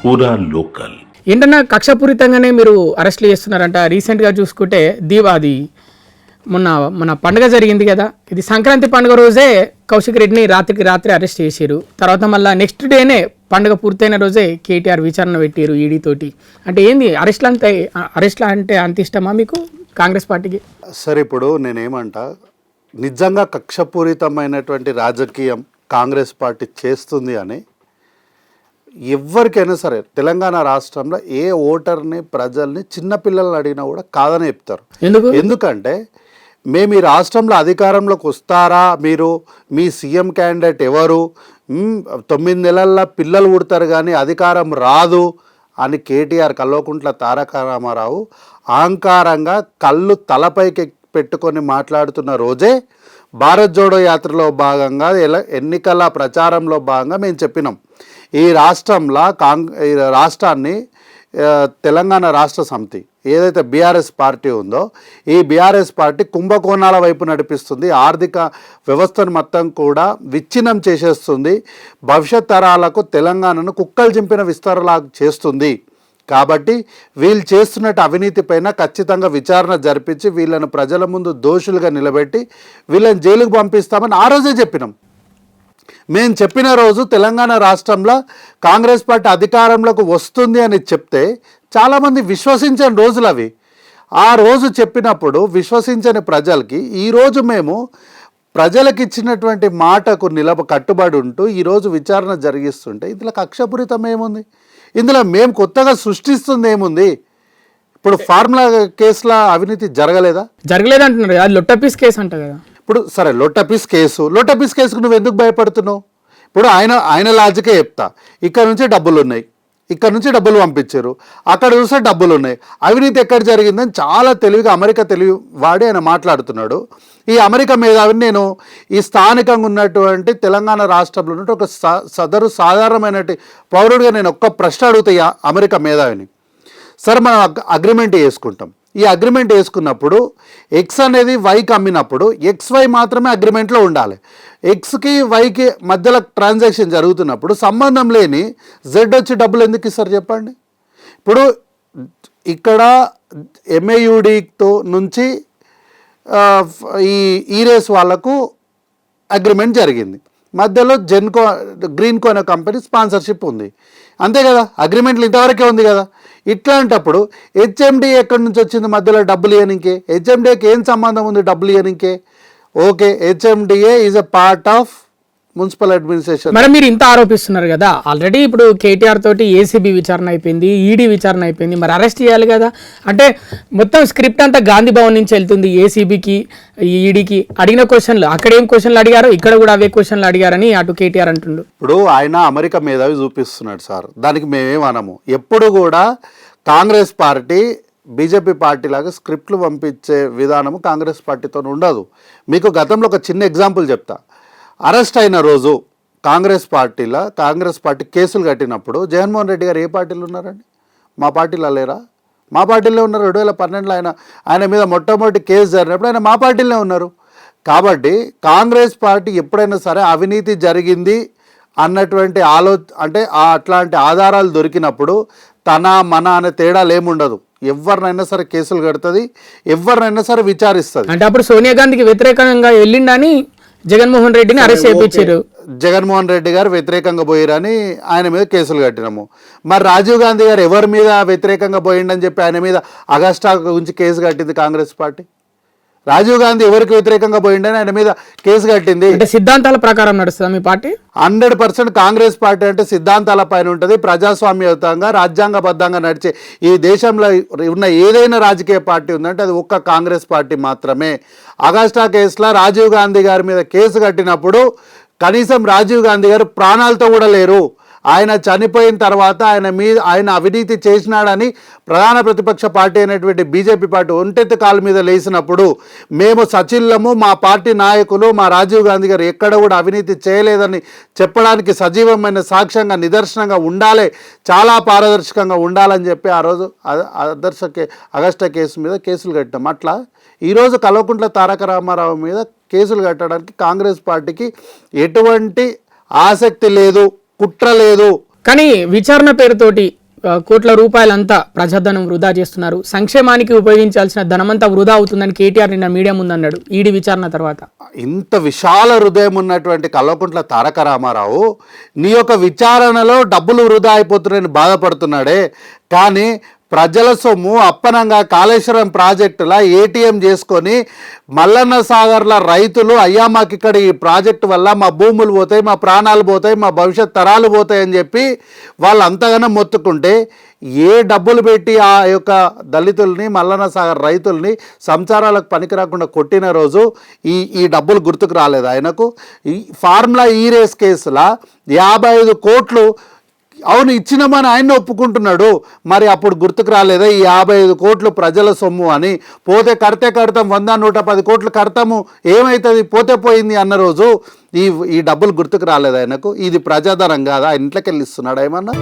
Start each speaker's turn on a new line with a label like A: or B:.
A: పూరా లోకల్.
B: ఏంటన్నా కక్షపూరితంగానే మీరు అరెస్ట్లు చేస్తున్నారంట. రీసెంట్గా చూసుకుంటే అది మన పండుగ జరిగింది కదా, ఇది సంక్రాంతి పండుగ రోజే కౌశిక్ రెడ్డిని రాత్రికి రాత్రి అరెస్ట్ చేశారు. తర్వాత మళ్ళీ నెక్స్ట్ డేనే పండుగ పూర్తయిన రోజే కేటీఆర్ విచారణ పెట్టారు ఈడీ తోటి. అంటే ఏంది అరెస్ట్లా అంటే అంత ఇష్టమా మీకు కాంగ్రెస్ పార్టీకి?
C: సరే, ఇప్పుడు నేనేమంటా, నిజంగా కక్షపూరితమైనటువంటి రాజకీయం కాంగ్రెస్ పార్టీ చేస్తుంది అని ఎవరికైనా సరే తెలంగాణ రాష్ట్రంలో ఏ ఓటర్ని ప్రజల్ని చిన్నపిల్లల్ని అడిగినా కూడా కాదని చెప్తారు. ఎందుకంటే మేము ఈ రాష్ట్రంలో అధికారంలోకి వస్తారా, మీరు మీ సీఎం క్యాండిడేట్ ఎవరు, 9 నెలల్లో పిల్లలు పుడతారు కానీ అధికారం రాదు అని కేటీఆర్ కల్వకుంట్ల తారక రామారావు అహంకారంగా కళ్ళు తలపైకి పెట్టుకొని మాట్లాడుతున్న రోజే భారత్ జోడో యాత్రలో భాగంగా ఎన్నికల ప్రచారంలో భాగంగా మేము చెప్పినాం, ఈ రాష్ట్రాన్ని తెలంగాణ రాష్ట్ర సమితి ఏదైతే బీఆర్ఎస్ పార్టీ ఉందో ఈ బీఆర్ఎస్ పార్టీ కుంభకోణాల వైపు నడిపిస్తుంది, ఆర్థిక వ్యవస్థను మొత్తం కూడా విచ్ఛిన్నం చేసేస్తుంది, భవిష్యత్ తరాలకు తెలంగాణను కుక్కలు చింపిన విస్తరలా చేస్తుంది. కాబట్టి వీళ్ళు చేస్తున్నట్టు అవినీతి పైన ఖచ్చితంగా విచారణ జరిపించి వీళ్ళను ప్రజల ముందు దోషులుగా నిలబెట్టి వీళ్ళని జైలుకు పంపిస్తామని ఆ రోజే చెప్పినాం. మేము చెప్పిన రోజు తెలంగాణ రాష్ట్రంలో కాంగ్రెస్ పార్టీ అధికారంలోకి వస్తుంది అని చెప్తే చాలామంది విశ్వసించని రోజులు అవి. ఆ రోజు చెప్పినప్పుడు విశ్వసించని ప్రజలకి ఈరోజు మేము ప్రజలకు ఇచ్చినటువంటి మాటకు కట్టుబడి ఉంటూ ఈరోజు విచారణ జరిగిస్తుంటే ఇందులో కక్షపూరితం ఏముంది, ఇందులో మేము కొత్తగా సృష్టిస్తుంది ఏముంది? ఇప్పుడు ఫార్ములా కేసులో అవినీతి
B: జరగలేదంటున్నారు, అది లొట్టపీస్ కేసు అంట కదా.
C: ఇప్పుడు సరే, లొట్టపీస్ కేసుకు నువ్వు ఎందుకు భయపడుతున్నావు? ఇప్పుడు ఆయన లాజికే చెప్తా, ఇక్కడ నుంచి డబ్బులు ఉన్నాయి, ఇక్కడ నుంచి డబ్బులు పంపించారు, అక్కడ చూస్తే డబ్బులు ఉన్నాయి, అవినీతి ఎక్కడ జరిగిందని చాలా తెలివిగా అమెరికా తెలివి వాడి ఆయన మాట్లాడుతున్నాడు. ఈ అమెరికా మేధావిని నేను ఈ స్థానికంగా ఉన్నటువంటి తెలంగాణ రాష్ట్రంలో ఉన్నట్టు ఒక సాధారణమైన పౌరుడిగా నేను ఒక్క ప్రశ్న అడుగుతా అమెరికా మేధావిని. సరే, మనం అగ్రిమెంట్ చేసుకుంటాం, ఈ అగ్రిమెంట్ వేసుకున్నప్పుడు ఎక్స్ అనేది వైకి అమ్మినప్పుడు XY మాత్రమే అగ్రిమెంట్లో ఉండాలి, ఎక్స్కి వైకి మధ్యలో ట్రాన్సాక్షన్ జరుగుతున్నప్పుడు సంబంధం లేని జెడ్ వచ్చి డబ్బులు ఎందుకు ఇస్తారు చెప్పండి? ఇప్పుడు ఇక్కడ MAUDతో నుంచి ఈ ఈరేస్ వాళ్ళకు అగ్రిమెంట్ జరిగింది, మధ్యలో గ్రీన్కో అనే కంపెనీ స్పాన్సర్షిప్ ఉంది, అంతే కదా, అగ్రిమెంట్లు ఇంతవరకే ఉంది కదా. ఇట్లాంటప్పుడు HMDA ఎక్కడి నుంచి వచ్చింది మధ్యలో డబ్బులు ఇవ్వనికే? HMDAకి ఏం సంబంధం ఉంది డబ్బులు ఇవ్వనికే? Okay, HMDA is a part of municipal administration.
B: మరి మీరు ఇంత ఆరోపిస్తున్నారు కదా, ఆల్రెడీ ఇప్పుడు కేటీఆర్ తోటి ఏసీబీ విచారణ అయిపోయింది, ఈడీ విచారణ అయిపోయింది, మరి అరెస్ట్ చేయాలి కదా. అంటే మొత్తం స్క్రిప్ట్ అంతా గాంధీ భవన్ నుంచి వెళ్తుంది ఏసీబీకి ఈడీకి. అడిగిన క్వశ్చన్లు అక్కడ ఏం క్వశ్చన్లు అడిగారో ఇక్కడ కూడా అవే క్వశ్చన్లు అడిగారని అటు కేటీఆర్ అంటుండు.
C: ఇప్పుడు ఆయన అమెరికా మేధావి చూపిస్తున్నాడు సార్, దానికి మేమేమనము. ఎప్పుడు కూడా కాంగ్రెస్ పార్టీ బీజేపీ పార్టీ లాగా స్క్రిప్ట్లు పంపించే విధానము కాంగ్రెస్ పార్టీతో ఉండదు. మీకు గతంలో ఒక చిన్న ఎగ్జాంపుల్ చెప్తా. అరెస్ట్ అయిన రోజు కాంగ్రెస్ పార్టీ కేసులు కట్టినప్పుడు జగన్మోహన్ రెడ్డి గారు ఏ పార్టీలో ఉన్నారండి? మా పార్టీలో లేరా? మా పార్టీలో ఉన్నారు. 2012లో ఆయన మీద మొట్టమొదటి కేసు జరిగినప్పుడు ఆయన మా పార్టీలో ఉన్నారు. కాబట్టి కాంగ్రెస్ పార్టీ ఎప్పుడైనా సరే అవినీతి జరిగింది అన్నటువంటి అంటే అట్లాంటి ఆధారాలు దొరికినప్పుడు తన మన అనే తేడాలు ఏముండదు, ఎవరినైనా సరే కేసులు కడుతుంది, ఎవరినైనా సరే విచారిస్తుంది.
B: అంటే అప్పుడు సోనియా గాంధీకి వ్యతిరేకంగా వెళ్ళిండని జగన్మోహన్ రెడ్డిని అరెస్ట్ చేయించారు.
C: జగన్మోహన్ రెడ్డి గారు వ్యతిరేకంగా పోయిరని ఆయన మీద కేసులు కట్టినాము. మరి రాజీవ్ గాంధీ గారు ఎవరి మీద వ్యతిరేకంగా పోయిండని చెప్పి ఆయన మీద అగస్టా గురించి కేసు కట్టింది కాంగ్రెస్ పార్టీ? రాజీవ్ గాంధీ ఎవరికి వ్యతిరేకంగా పోయిండని ఆయన మీద కేసు కట్టింది.
B: అంటే సిద్ధాంతాల ప్రకారం నడుస్తుంది మీ పార్టీ?
C: 100% కాంగ్రెస్ పార్టీ అంటే సిద్ధాంతాల పైన ఉంటుంది, ప్రజాస్వామ్యయుతంగా రాజ్యాంగబద్ధంగా నడిచే ఈ దేశంలో ఉన్న ఏదైనా రాజకీయ పార్టీ ఉందంటే అది ఒక్క కాంగ్రెస్ పార్టీ మాత్రమే. అగస్టా కేసులో రాజీవ్ గాంధీ గారి మీద కేసు కట్టినప్పుడు కనీసం రాజీవ్ గాంధీ గారు ప్రాణాలతో కూడా లేరు. ఆయన చనిపోయిన తర్వాత ఆయన అవినీతి చేసినాడని ప్రధాన ప్రతిపక్ష పార్టీ అయినటువంటి బీజేపీ పార్టీ ఒంటెత్తి కాలు మీద లేసినప్పుడు మేము సచిల్లము, మా పార్టీ నాయకులు, మా రాజీవ్ గాంధీ గారు ఎక్కడ కూడా అవినీతి చేయలేదని చెప్పడానికి సజీవమైన సాక్ష్యంగా నిదర్శనంగా ఉండాలి, చాలా పారదర్శకంగా ఉండాలని చెప్పి ఆ రోజు అగస్టా కేసు మీద కేసులు కట్టాం. అట్లా ఈరోజు కల్వకుంట్ల తారక రామారావు మీద కేసులు కట్టడానికి కాంగ్రెస్ పార్టీకి ఎటువంటి ఆసక్తి లేదు, కుట్ర లేదు.
B: కానీ విచారణ పేరుతోటి కోట్ల రూపాయలంతా ప్రజాధనం వృధా చేస్తున్నారు, సంక్షేమానికి ఉపయోగించాల్సిన ధనమంతా వృధా అవుతుందని కేటీఆర్ నిన్న మీడియా ముందన్నాడు ఈడీ విచారణ తర్వాత.
C: ఇంత విశాల హృదయం ఉన్నటువంటి కల్వకుంట్ల తారక రామారావు నీ యొక్క విచారణలో డబ్బులు వృధా అయిపోతున్నాయని బాధపడుతున్నాడే, కానీ ప్రజల సొమ్ము అప్పనంగా కాళేశ్వరం ప్రాజెక్టులా ఏటీఎం చేసుకొని మల్లన్న సాగర్ల రైతులు అయ్యా మాకు ఇక్కడ ఈ ప్రాజెక్టు వల్ల మా భూములు పోతాయి, మా ప్రాణాలు పోతాయి, మా భవిష్యత్ తరాలు పోతాయి అని చెప్పి వాళ్ళు అంతగానో మొత్తుకుంటే ఏ డబ్బులు పెట్టి ఆ యొక్క దళితుల్ని మల్లన్న సాగర్ రైతుల్ని సంసారాలకు పనికి రాకుండా కొట్టిన రోజు ఈ డబ్బులు గుర్తుకు రాలేదు ఆయనకు. ఈ ఫార్ములా ఈ రేస్ కేసులా 55 కోట్లు అవును ఇచ్చినామని ఆయన ఒప్పుకుంటున్నాడు, మరి అప్పుడు గుర్తుకు రాలేదా ఈ 55 కోట్లు ప్రజల సొమ్ము అని? పోతే కడతాం 100-110 కోట్లు కడతాము ఏమవుతుంది పోతే పోయింది అన్న రోజు ఈ డబ్బులు గుర్తుకు రాలేదు ఆయనకు. ఇది ప్రజాధనం కాదా? ఆయన ఇంట్లోకి వెళ్ళి ఇస్తున్నాడు ఏమన్నా?